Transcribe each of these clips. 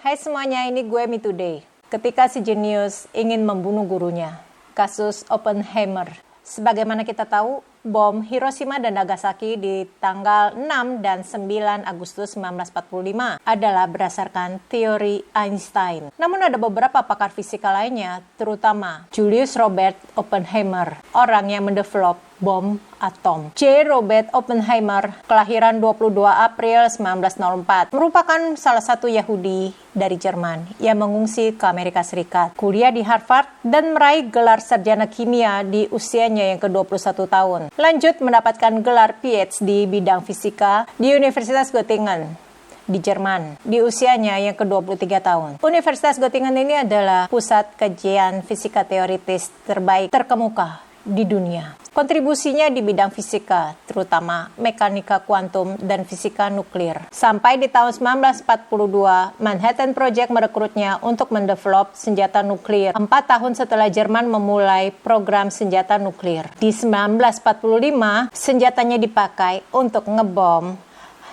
Hai semuanya, ini gue Me Today. Ketika si jenius ingin membunuh gurunya, kasus Oppenheimer. Sebagaimana kita tahu, bom Hiroshima dan Nagasaki di tanggal 6 dan 9 Agustus 1945 adalah berdasarkan teori Einstein. Namun ada beberapa pakar fisika lainnya, terutama Julius Robert Oppenheimer, orang yang mendevelop bom atom. J. Robert Oppenheimer, kelahiran 22 April 1904, merupakan salah satu Yahudi dari Jerman yang mengungsi ke Amerika Serikat, kuliah di Harvard, dan meraih gelar sarjana kimia di usianya yang ke-21 tahun. Lanjut mendapatkan gelar PhD bidang fisika di Universitas Göttingen di Jerman di usianya yang ke-23 tahun. Universitas Göttingen ini adalah pusat kajian fisika teoritis terkemuka di dunia. Kontribusinya di bidang fisika, terutama mekanika kuantum dan fisika nuklir. Sampai di tahun 1942, Manhattan Project merekrutnya untuk mendevelop senjata nuklir 4 tahun setelah Jerman memulai program senjata nuklir. Di 1945, senjatanya dipakai untuk ngebom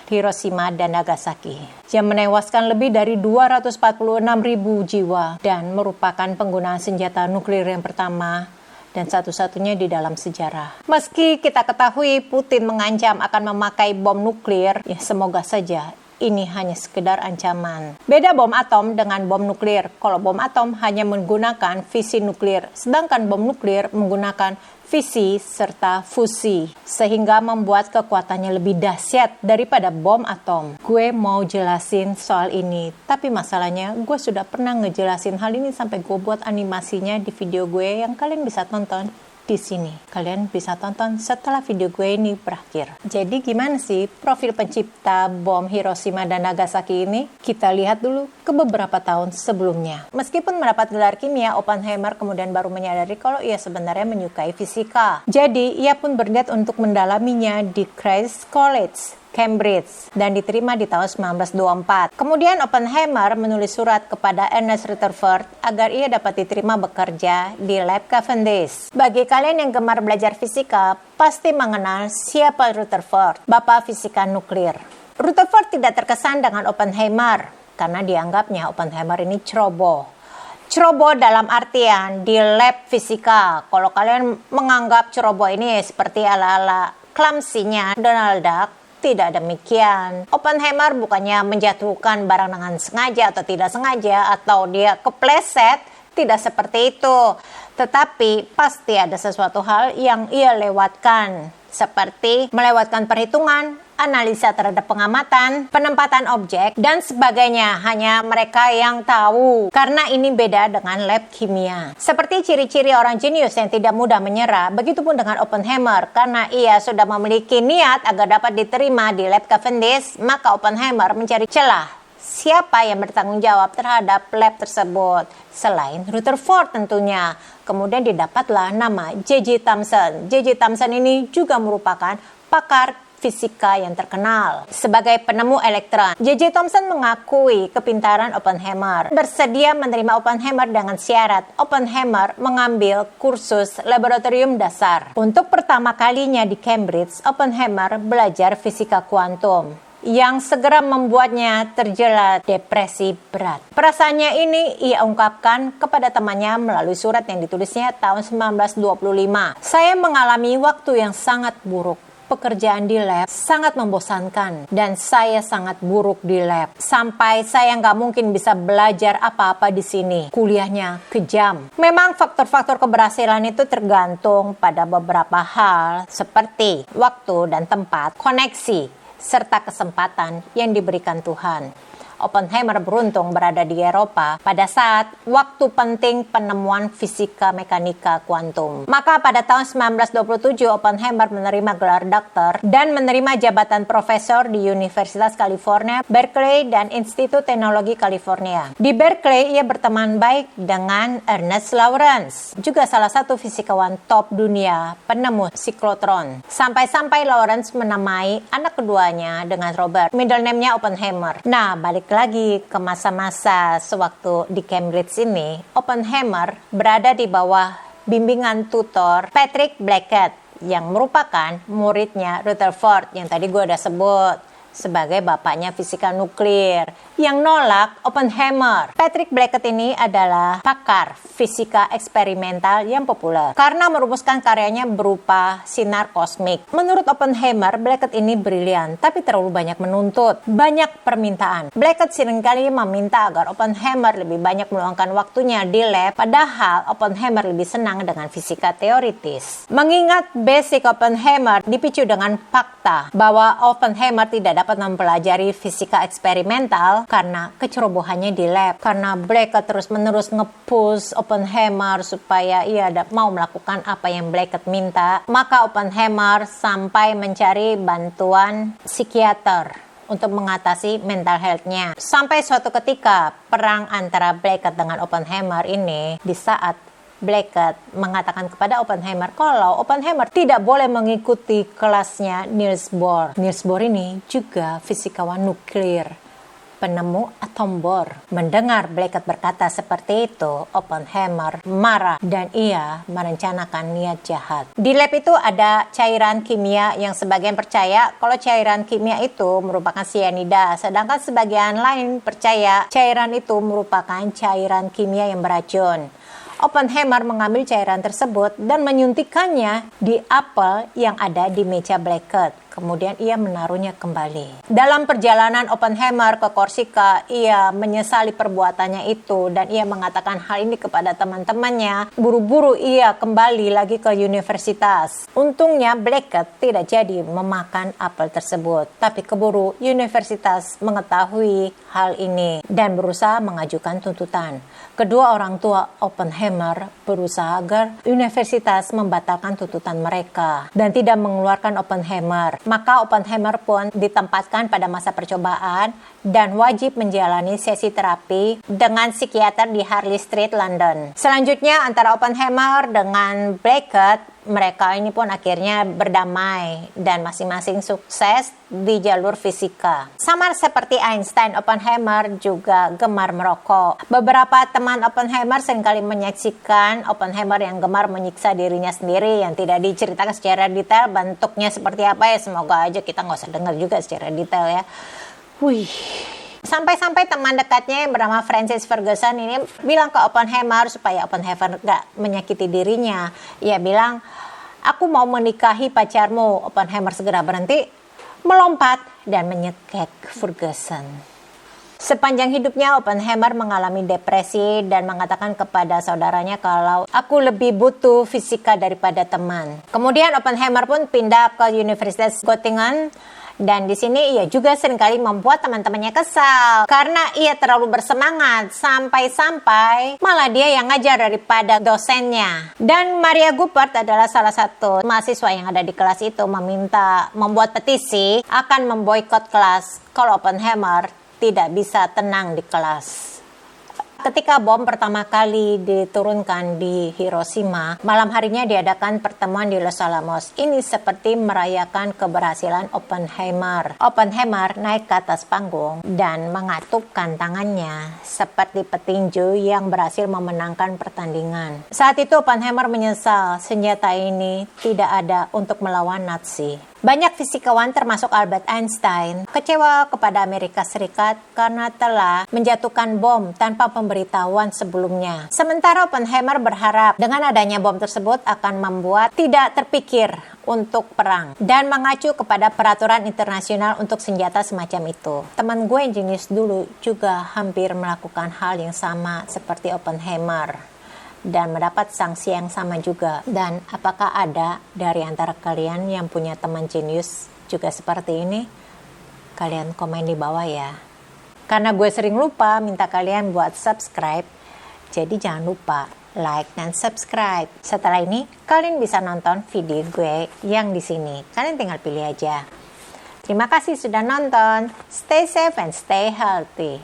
Hiroshima dan Nagasaki, yang menewaskan lebih dari 246.000 jiwa dan merupakan penggunaan senjata nuklir yang pertama dan satu-satunya di dalam sejarah. Meski kita ketahui Putin mengancam akan memakai bom nuklir, ya semoga saja ini hanya sekedar ancaman. Beda bom atom dengan bom nuklir. Kalau bom atom hanya menggunakan fisi nuklir, sedangkan bom nuklir menggunakan fisi serta fusi, sehingga membuat kekuatannya lebih dahsyat daripada bom atom. Gue mau jelasin soal ini, tapi masalahnya gue sudah pernah ngejelasin hal ini sampai gue buat animasinya di video gue yang kalian bisa tonton di sini. Kalian bisa tonton setelah video gue ini berakhir. Jadi gimana sih profil pencipta bom Hiroshima dan Nagasaki ini? Kita lihat dulu ke beberapa tahun sebelumnya. Meskipun mendapat gelar kimia, Oppenheimer kemudian baru menyadari kalau ia sebenarnya menyukai fisika. Jadi ia pun berniat untuk mendalaminya di Christ's College, Cambridge, dan diterima di tahun 1924. Kemudian Oppenheimer menulis surat kepada Ernest Rutherford agar ia dapat diterima bekerja di Lab Cavendish. Bagi kalian yang gemar belajar fisika, pasti mengenal siapa Rutherford, bapak fisika nuklir. Rutherford tidak terkesan dengan Oppenheimer karena dianggapnya Oppenheimer ini ceroboh. Ceroboh dalam artian di lab fisika. Kalau kalian menganggap ceroboh ini seperti ala-ala clumsy-nya Donald Duck, tidak demikian. Oppenheimer bukannya menjatuhkan barang dengan sengaja atau tidak sengaja, atau dia kepleset, tidak seperti itu. Tetapi pasti ada sesuatu hal yang ia lewatkan, seperti melewatkan perhitungan, analisa terhadap pengamatan, penempatan objek, dan sebagainya. Hanya mereka yang tahu, karena ini beda dengan lab kimia. Seperti ciri-ciri orang jenius yang tidak mudah menyerah, begitupun dengan Oppenheimer. Karena ia sudah memiliki niat agar dapat diterima di Lab Cavendish, maka Oppenheimer mencari celah siapa yang bertanggung jawab terhadap lab tersebut, selain Rutherford tentunya. Kemudian didapatlah nama J.J. Thomson. J.J. Thomson ini juga merupakan pakar fisika yang terkenal sebagai penemu elektron. J.J. Thomson mengakui kepintaran Oppenheimer, bersedia menerima Oppenheimer dengan syarat Oppenheimer mengambil kursus laboratorium dasar. Untuk pertama kalinya di Cambridge, Oppenheimer belajar fisika kuantum, yang segera membuatnya terjerat depresi berat. Perasaannya ini ia ungkapkan kepada temannya melalui surat yang ditulisnya tahun 1925. Saya mengalami waktu yang sangat buruk. Pekerjaan di lab sangat membosankan dan saya sangat buruk di lab. Sampai saya nggak mungkin bisa belajar apa-apa di sini. Kuliahnya kejam. Memang faktor-faktor keberhasilan itu tergantung pada beberapa hal seperti waktu dan tempat, koneksi, serta kesempatan yang diberikan Tuhan. Oppenheimer beruntung berada di Eropa pada saat waktu penting penemuan fisika mekanika kuantum. Maka pada tahun 1927 Oppenheimer menerima gelar doktor dan menerima jabatan profesor di Universitas California, Berkeley, dan Institut Teknologi California. Di Berkeley ia berteman baik dengan Ernest Lawrence, juga salah satu fisikawan top dunia, penemu siklotron. Sampai-sampai Lawrence menamai anak keduanya dengan Robert, middle name-nya Oppenheimer. Nah, balik lagi ke masa-masa sewaktu di Cambridge ini, Oppenheimer berada di bawah bimbingan tutor Patrick Blackett yang merupakan muridnya Rutherford yang tadi gue udah sebut. sebagai bapaknya fisika nuklir yang nolak Oppenheimer. Patrick Blackett ini adalah pakar fisika eksperimental yang populer karena merumuskan karyanya berupa sinar kosmik. Menurut Oppenheimer, Blackett ini brilian tapi terlalu banyak menuntut, banyak permintaan. Blackett seringkali meminta agar Oppenheimer lebih banyak meluangkan waktunya di lab, padahal Oppenheimer lebih senang dengan fisika teoritis. Mengingat basic Oppenheimer dipicu dengan fakta bahwa Oppenheimer tidak dapat mempelajari fisika eksperimental karena kecerobohannya di lab. Karena Blackett terus-menerus nge-push Oppenheimer supaya ia mau melakukan apa yang Blackett minta, maka Oppenheimer sampai mencari bantuan psikiater untuk mengatasi mental health-nya. Sampai suatu ketika perang antara Blackett dengan Oppenheimer ini, di saat Blackett mengatakan kepada Oppenheimer kalau Oppenheimer tidak boleh mengikuti kelasnya Niels Bohr. Niels Bohr ini juga fisikawan nuklir, penemu atom bor. Mendengar Blackett berkata seperti itu, Oppenheimer marah dan ia merencanakan niat jahat. Di lab itu ada cairan kimia yang sebagian percaya kalau cairan kimia itu merupakan cyanida, sedangkan sebagian lain percaya cairan itu merupakan cairan kimia yang beracun. Oppenheimer mengambil cairan tersebut dan menyuntikkannya di apel yang ada di meja Blackett. Kemudian ia menaruhnya kembali. Dalam perjalanan Oppenheimer ke Korsika, ia menyesali perbuatannya itu dan ia mengatakan hal ini kepada teman-temannya. Buru-buru ia kembali lagi ke universitas. Untungnya Blackett tidak jadi memakan apel tersebut, tapi keburu universitas mengetahui hal ini dan berusaha mengajukan tuntutan. Kedua orang tua Oppenheimer berusaha agar universitas membatalkan tuntutan mereka dan tidak mengeluarkan Oppenheimer. Maka Oppenheimer pun ditempatkan pada masa percobaan dan wajib menjalani sesi terapi dengan psikiater di Harley Street, London. Selanjutnya antara Oppenheimer dengan Blackett, mereka ini pun akhirnya berdamai dan masing-masing sukses di jalur fisika. Sama seperti Einstein, Oppenheimer juga gemar merokok. Beberapa teman Oppenheimer seringkali menyaksikan Oppenheimer yang gemar menyiksa dirinya sendiri yang tidak diceritakan secara detail bentuknya seperti apa ya. Semoga aja kita nggak usah dengar juga secara detail ya. Wih. Sampai-sampai teman dekatnya yang bernama Francis Ferguson ini bilang ke Oppenheimer supaya Oppenheimer gak menyakiti dirinya. Ia bilang, aku mau menikahi pacarmu. Oppenheimer segera berhenti, melompat dan menyekek Ferguson. Sepanjang hidupnya Oppenheimer mengalami depresi dan mengatakan kepada saudaranya kalau aku lebih butuh fisika daripada teman. Kemudian Oppenheimer pun pindah ke Universitas Göttingen. Dan di sini ia juga seringkali membuat teman-temannya kesal karena ia terlalu bersemangat sampai-sampai malah dia yang ngajar daripada dosennya. Dan Maria Goeppert adalah salah satu mahasiswa yang ada di kelas itu membuat petisi akan memboikot kelas kalau Oppenheimer tidak bisa tenang di kelas. Ketika bom pertama kali diturunkan di Hiroshima, malam harinya diadakan pertemuan di Los Alamos. Ini seperti merayakan keberhasilan Oppenheimer. Oppenheimer naik ke atas panggung dan mengatupkan tangannya seperti petinju yang berhasil memenangkan pertandingan. Saat itu Oppenheimer menyesal senjata ini tidak ada untuk melawan Nazi. Banyak fisikawan termasuk Albert Einstein kecewa kepada Amerika Serikat karena telah menjatuhkan bom tanpa pemberitahuan sebelumnya. Sementara Oppenheimer berharap dengan adanya bom tersebut akan membuat tidak terpikir untuk perang dan mengacu kepada peraturan internasional untuk senjata semacam itu. Teman gue yang jenius dulu juga hampir melakukan hal yang sama seperti Oppenheimer dan mendapat sanksi yang sama juga. Dan apakah ada dari antara kalian yang punya teman jenius juga seperti ini? Kalian komen di bawah ya. Karena gue sering lupa minta kalian buat subscribe, jadi jangan lupa like dan subscribe. Setelah ini kalian bisa nonton video gue yang di sini. Kalian tinggal pilih aja. Terima kasih sudah nonton. Stay safe and stay healthy.